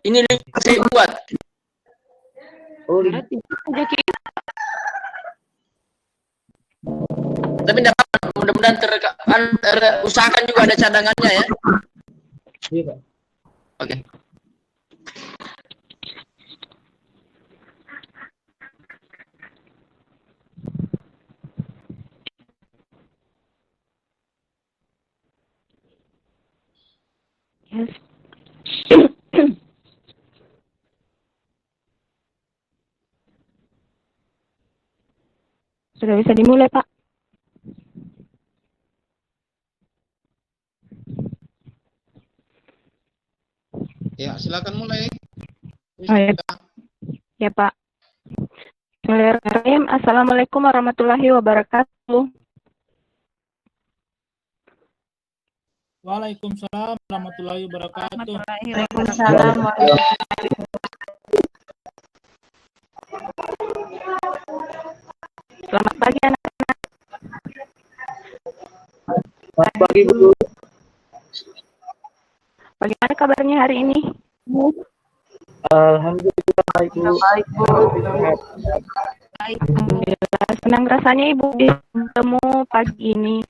Ini link saya buat. Oh, Tapi tidak apa, mudah-mudahan usahakan juga ada cadangannya ya. iya Pak. Oke. Yes. Sudah bisa dimulai, Pak. Ya, silakan mulai. Oh, ya. Ya, Pak. Bismillahirrahmanirrahim. Assalamualaikum warahmatullahi wabarakatuh. Waalaikumsalam warahmatullahi wabarakatuh. Waalaikumsalam warahmatullahi wabarakatuh. Selamat pagi, anak-anak. Selamat pagi, Bu. Bagaimana kabarnya hari ini? Alhamdulillah baik, Bu. Baik, Bu. Alhamdulillah. Senang rasanya Ibu bisa bertemu pagi ini.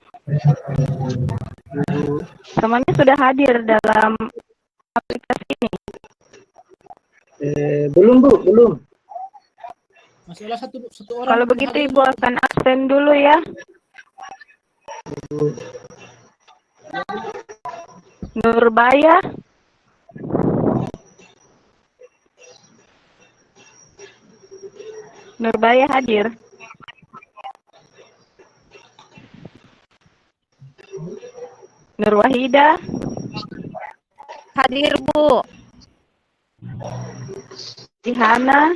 Semuanya sudah hadir dalam aplikasi ini. Belum, Bu, belum. Masih ada satu orang. Kalau begitu Ibu akan absen dulu ya. Nurbaya. Nurbaya hadir. Nurwahida. Hadir, Bu. Ihana.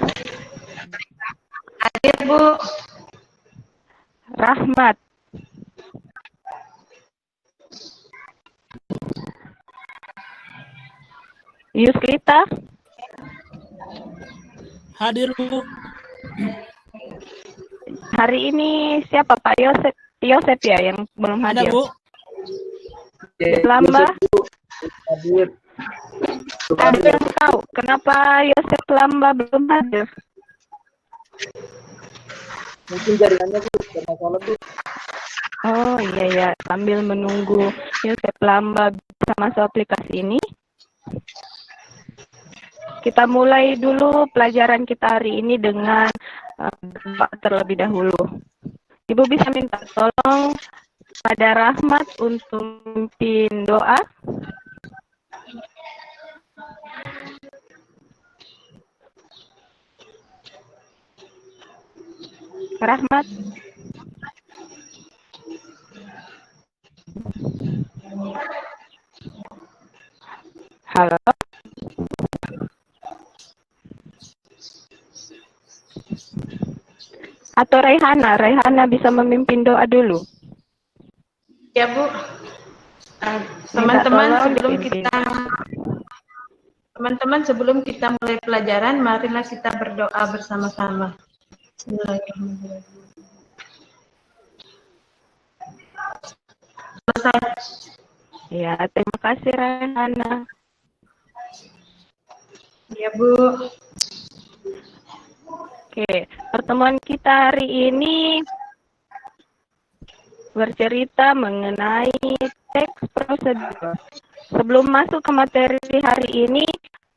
Hadir, Bu. Rahmat. Yuslita. Hadir, Bu. Hari ini siapa Pak Yosep? Yosep ya yang belum Ada, hadir. Bu. Lamba. Hadir. Ada yang tahu kenapa Yosep Lamba belum hadir? Mungkin jaringannya, Bu, bermasalah, Bu. Oh iya ya, sambil menunggu Yosep Lamba bisa masuk aplikasi ini, kita mulai dulu pelajaran kita hari ini dengan doa terlebih dahulu. Ibu bisa minta tolong pada Rahmat untuk memimpin doa. Rahmat. Halo. Atau Raihana bisa memimpin doa dulu. Ya, Bu. Teman-teman sebelum kita mulai pelajaran, marilah kita berdoa bersama-sama. Bismillahirrahmanirrahim. Selesai. Ya, terima kasih Raihana. Ya, Bu. Oke, pertemuan kita hari ini bercerita mengenai teks prosedur. Sebelum masuk ke materi hari ini,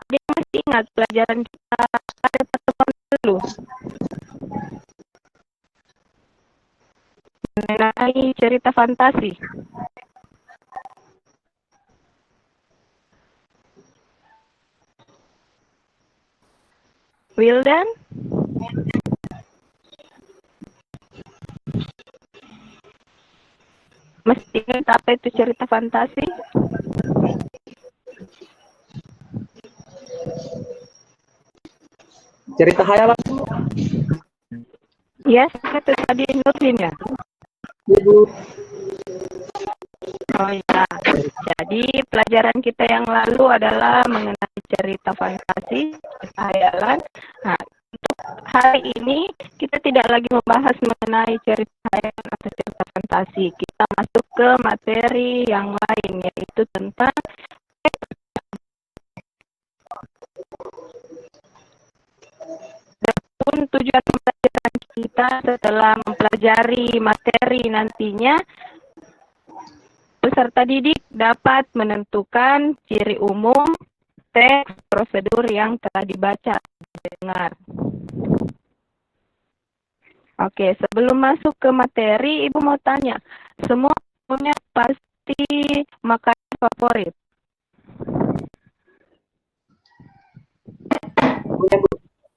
ada yang masih ingat pelajaran kita pada pertemuan dulu mengenai cerita fantasi. Wildan? Mesti ingat apa itu cerita fantasi? Cerita hayalan, Bu. Yes, itu tadi Nurdin ya? Bu. Oh ya, jadi pelajaran kita yang lalu adalah mengenai cerita fantasi, cerita hayalan. Nah, untuk hari ini kita tidak lagi membahas mengenai cerita hayalan atau cerita fantasi. Kita masuk ke materi yang lain, yaitu tentang tujuan pembelajaran kita setelah mempelajari materi nantinya, peserta didik dapat menentukan ciri umum teks prosedur yang telah dibaca dengar. Oke, sebelum masuk ke materi, Ibu mau tanya, semua punya pasti makanan favorit?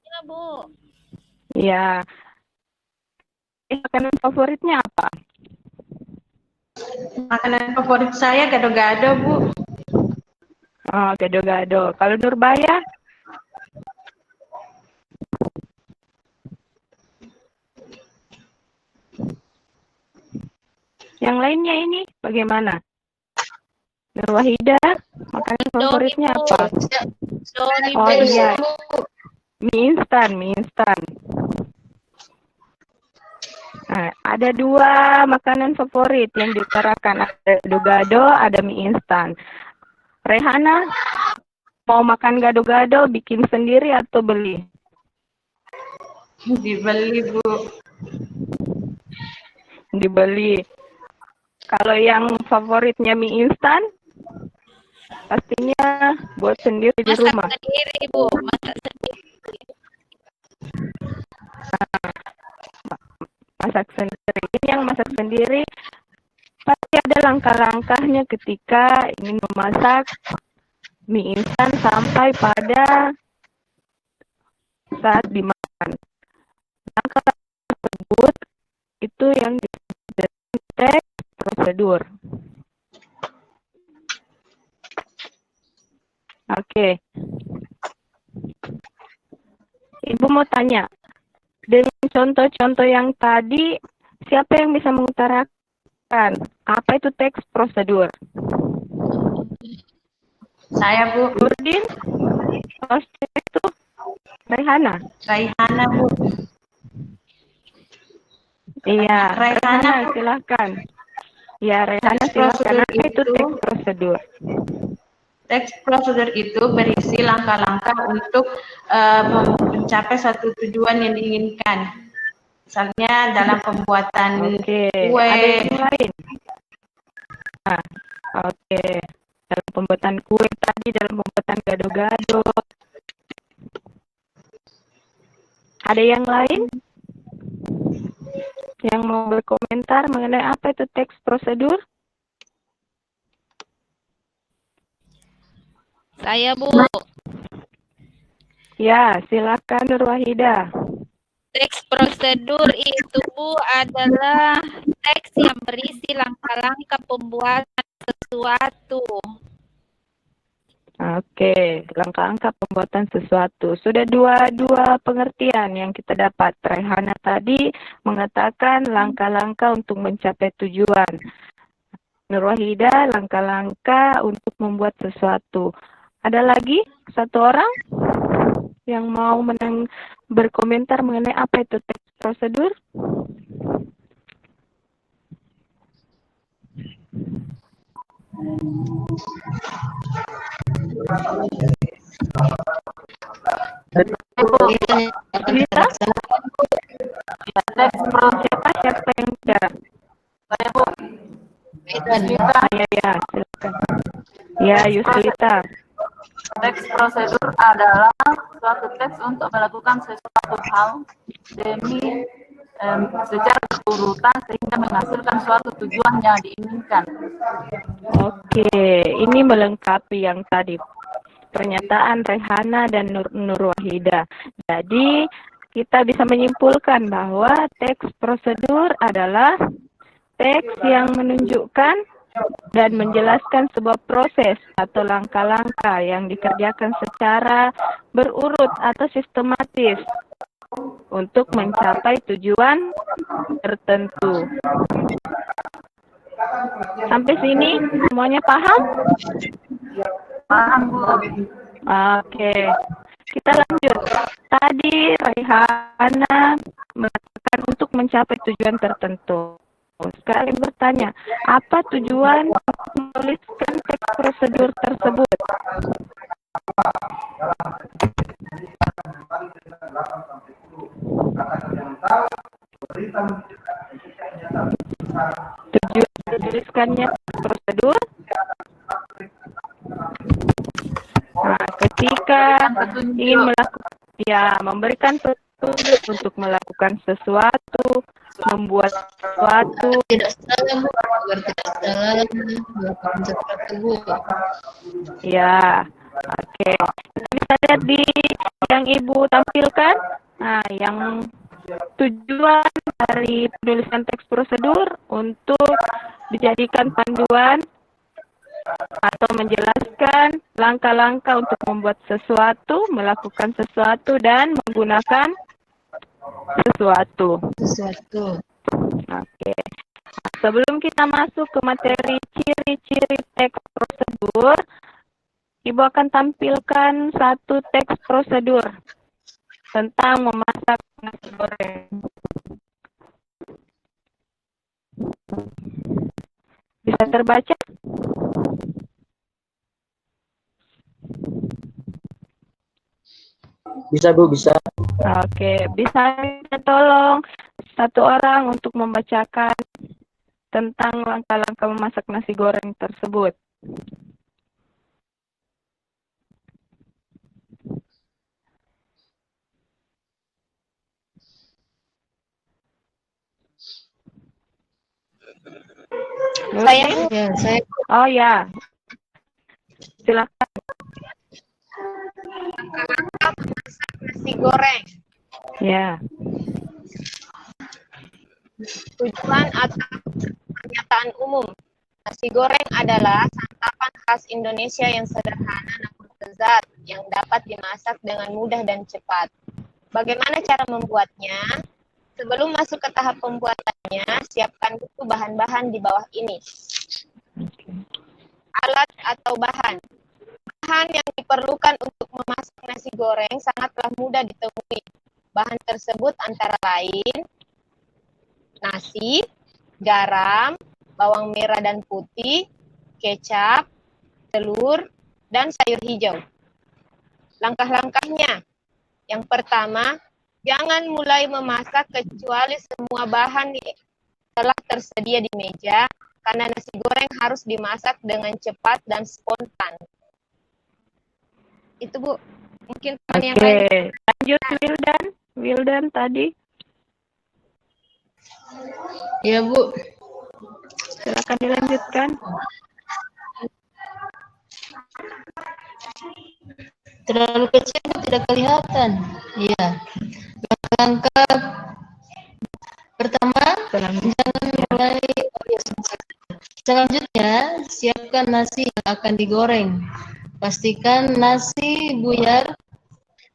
Ya, Bu. Ya. Makanan favoritnya apa? Makanan favorit saya gado-gado, Bu. Oh, gado-gado. Kalau Nurbaya? Yang lainnya ini bagaimana? Nurwahida, makanan favoritnya Bu. apa? Indomie, Oh Bu. iya, mie instan, mie instan. Nah, ada dua makanan favorit yang diutarakan, ada gado-gado, ada mie instan. Rehana, mau makan gado-gado bikin sendiri atau beli? Dibeli, Bu. Dibeli. Kalau yang favoritnya mie instan, pastinya buat sendiri di Masak rumah. sendiri, Bu. Masak sendiri. Masak sendiri. Ini yang masak sendiri pasti ada langkah-langkahnya ketika ingin memasak mie instan sampai pada saat dimakan. Langkah-langkah tersebut itu yang disebut teks prosedur. Oke. Ibu mau tanya, dengan contoh-contoh yang tadi, siapa yang bisa mengutarakan apa itu teks prosedur? Saya, Bu. Nurdin? Proses itu Rehana? Raihana, Bu. Iya, Rehana, Bu. silakan. Ya, Rehana Teks silakan. prosedur Apa itu itu- teks prosedur? Teks prosedur itu berisi langkah-langkah untuk mencapai suatu tujuan yang diinginkan. Misalnya dalam pembuatan Oke, kue. ada yang lain? Nah, oke. Dalam pembuatan kue tadi, dalam pembuatan gado-gado. Ada yang lain? Yang mau berkomentar mengenai apa itu teks prosedur? Saya, Bu. Ya, silakan Nurwahida. Teks prosedur itu, Bu, adalah teks yang berisi langkah-langkah pembuatan sesuatu. Oke, langkah-langkah pembuatan sesuatu. Sudah dua pengertian yang kita dapat. Rehana tadi mengatakan langkah-langkah untuk mencapai tujuan. Nurwahida, langkah-langkah untuk membuat sesuatu. Ada lagi satu orang yang mau berkomentar mengenai apa itu teks prosedur? Kita? Siapa yang bicara? Ya, silakan. Ya, Yuslita. Teks prosedur adalah suatu teks untuk melakukan sesuatu hal demi secara berurutan sehingga menghasilkan suatu tujuan yang diinginkan. Oke, ini melengkapi yang tadi pernyataan Rehana dan Nurwahida. Jadi kita bisa menyimpulkan bahwa teks prosedur adalah teks yang menunjukkan dan menjelaskan sebuah proses atau langkah-langkah yang dikerjakan secara berurut atau sistematis untuk mencapai tujuan tertentu. Sampai sini semuanya paham? Paham, Bu. Oke, kita lanjut. Tadi Raihana mengatakan untuk mencapai tujuan tertentu. Sekarang bertanya, apa tujuan menuliskan teks prosedur tersebut? dilakukannya prosedur. Nah, ketika ingin melakukan, memberikan petunjuk untuk melakukan sesuatu, membuat sesuatu. Tidak salah, Bu. Agar tidak salah melakukan sesuatu, Bu. Ya, oke. Kita bisa lihat di yang Ibu tampilkan. Nah, yang tujuan dari penulisan teks prosedur untuk dijadikan panduan atau menjelaskan langkah-langkah untuk membuat sesuatu, melakukan sesuatu, dan menggunakan sesuatu. Oke. Sebelum kita masuk ke materi ciri-ciri teks prosedur, Ibu akan tampilkan satu teks prosedur tentang memasak nasi goreng. Bisa terbaca? Bisa, Bu, bisa. Oke, bisa minta tolong satu orang untuk membacakan tentang langkah-langkah memasak nasi goreng tersebut. Saya, Bu. Ya, saya Oh ya, silakan. Nasi goreng. Ya, Tujuan atau pernyataan umum. Nasi goreng adalah santapan khas Indonesia yang sederhana namun lezat, yang dapat dimasak dengan mudah dan cepat. Bagaimana cara membuatnya? Sebelum masuk ke tahap pembuatannya, siapkan dulu bahan-bahan di bawah ini. Alat atau bahan. Bahan yang diperlukan untuk memasak nasi goreng sangatlah mudah ditemui. Bahan tersebut antara lain nasi, garam, bawang merah dan putih, kecap, telur, dan sayur hijau. Langkah-langkahnya. Yang pertama, jangan mulai memasak kecuali semua bahan telah tersedia di meja, karena nasi goreng harus dimasak dengan cepat dan spontan. Itu, Bu. Mungkin teman yang lain. oke. Lanjut Wildan tadi. ya, Bu. Silakan dilanjutkan. Terlalu kecil, Bu, tidak kelihatan. Iya. Langkah pertama, jangan mulai. Selanjutnya, siapkan nasi yang akan digoreng. Pastikan nasi buyar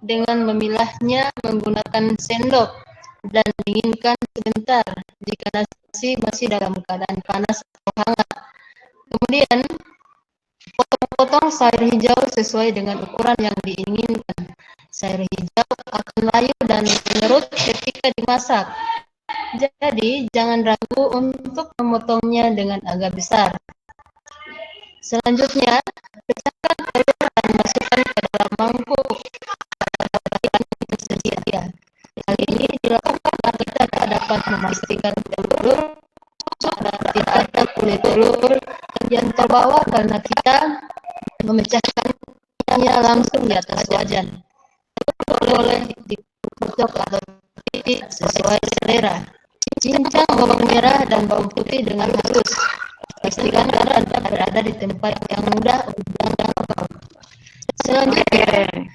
dengan memilahnya menggunakan sendok dan dinginkan sebentar jika nasi masih dalam keadaan panas atau hangat. Kemudian, potong-potong sayur hijau sesuai dengan ukuran yang diinginkan. Sayur hijau akan layu dan mengerut ketika dimasak. Jadi, jangan ragu untuk memotongnya dengan agak besar. Selanjutnya, pecahkan telur dan masukkan ke dalam mangkuk yang tersedia. Hal ini dilakukan agar kita dapat memastikan telur tidak ada kulit telur yang terbawa karena kita memecahkannya langsung di atas wajan. Boleh dipotong atau titik sesuai selera. Cincang bawang merah dan bawang putih dengan halus. Pastikan garam berada di tempat yang mudah untuk dijangkau. Selanjutnya,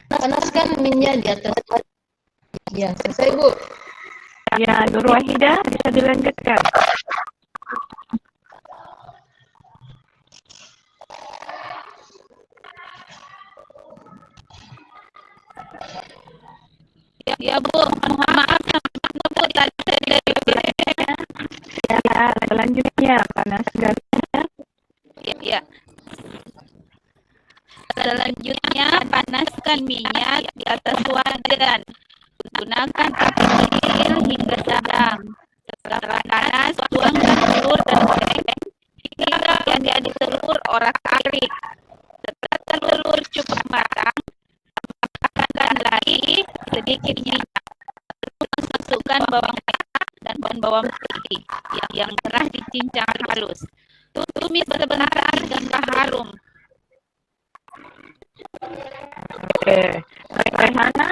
panaskan minyak di atas. Ya, selesai, Bu. Ya, Nur Wahidah, bisa dilanjutkan. Ya, Bu. Mohon maaf, Bu, tadi saya Ya, selanjutnya panaskan. Ya. Selanjutnya, panaskan minyak di atas wajan. Gunakan api kecil hingga sedang. Setelah panas, tuangkan telur dan goreng hingga yang jadi telur orak-arik. Setelah telur cukup matang, tambahkan lagi sedikit minyak. Masukkan bawang merah dan bawang putih yang telah dicincang halus. tumis sebentar hingga harum. Oke, Rehana mana?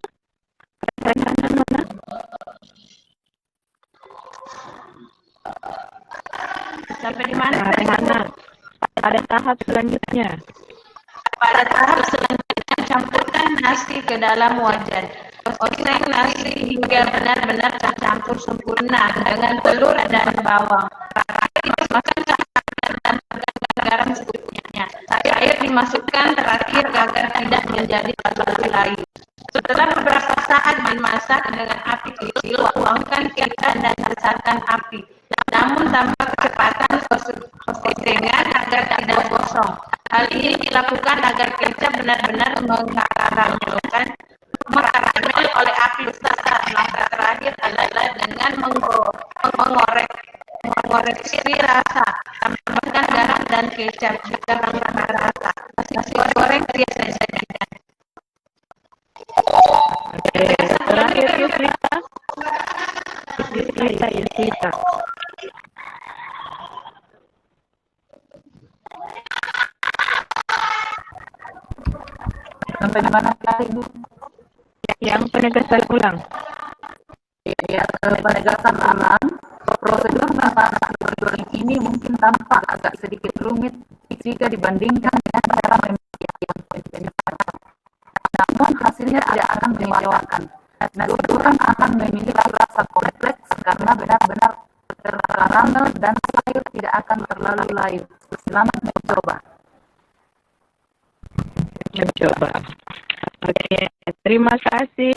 Sampai di mana? Rehana, pada tahap selanjutnya. Pada tahap selanjutnya, campurkan nasi ke dalam wajan. Oseng nasi hingga benar-benar tercampur sempurna dengan telur dan bawang. Terakhir dimasukkan dan garam secukupnya. Air dimasukkan terakhir agar tidak menjadi terlalu layu. Setelah beberapa saat dimasak dengan api kecil, tuangkan kecap dan besarkan api. Namun tambah kecepatan osengan agar tidak gosong. Hal ini dilakukan agar kecap benar-benar mengkaramel oleh api besar. Langkah terakhir adalah dengan mengoreksi rasa. Tambahkan garam dan kecap jika tambah rasa. Nasi goreng siap disajikan. Oke, terakhir Yusrita. Yusrita. Sampai di mana tadi, Bu? Yang penegasan ulang. Ya, penegasan ulang. Prosedur tentang nasi goreng ini mungkin tampak agak sedikit rumit jika dibandingkan dengan cara memasak yang penyegaran. Namun hasilnya tidak akan mengecewakan. Nasi goreng akan memiliki rasa kompleks karena benar-benar terkaramel dan sayur tidak akan terlalu layu. Selamat mencoba. Oke, terima kasih